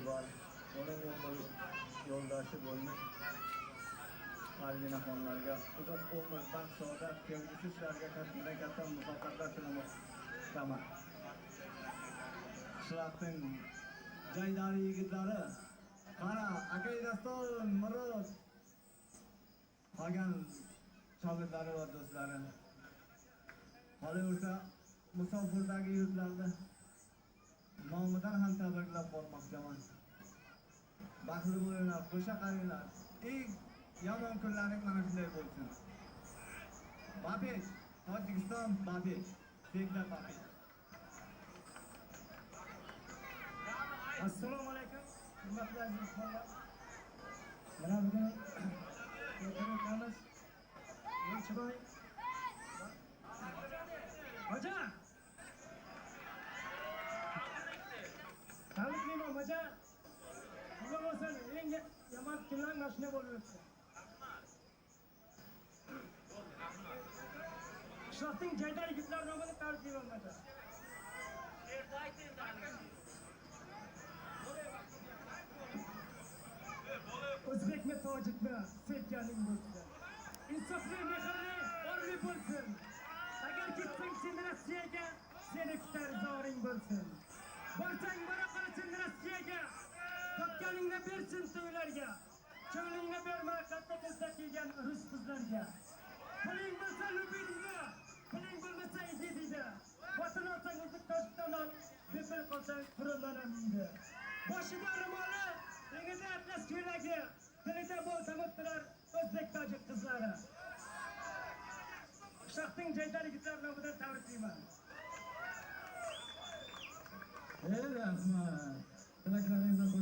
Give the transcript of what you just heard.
yo'ldoshi bor. Uning umr yo'ldoshi bo'ldi. Xonlarga uzoq umr, baxt, saodat, kelgusi ishlarga katta muvaffaqiyatlar tilamoqdaman. Qishloqning jaydari yigitlari, qara, aka Daston, Murod, qolgan shogirdlari va do'stlari. Qolaversa, musofirdagi yurtlarda nomidan ham tabriklab qolmoqdaman. Baxtli bo'linglar, qo'sha qaringlar. Yomon kunlaring mana shunday bo'lsin. Babek, Tojikiston Babek, Beklar Babek. Assalomu alaykum, hurmatli azizlar. Mana bugun o'tiramiz. Yo'lchiboy. Hoja. Tabriklayman hoja. Nima bo'lsin, eng yomon kunlar mashina bo'lib o'tdi. Qishloqning jaydar yigitlari nomidan tabriklayman hoja. O'zbekmi, tojikmi, sevganing bo'lsin. Insofli, mehrli, orli bo'lsin. Agar ketsang sen Rossiyaga, seni kutar zoring bo'lsin. Borsang bora qolsin Rossiyaga, topganingni bersin to'ylarga. Cho'lingni berma katta kelsa kelgan rus qizlarga. Puling bo'lsa lubinga, puling bo'lmasa idida. Vatan olsang o'zing toshtaman, bepul qolsang qurollanam deydi. Boshida ro'moli, yengida atlas ko'ylagi, tilida bol tamoqtirar o'zbek tojik qizlari. Qishloqning jaydar yigitlari nomidan tabriklayman. Rahmat. Tilaklaringizni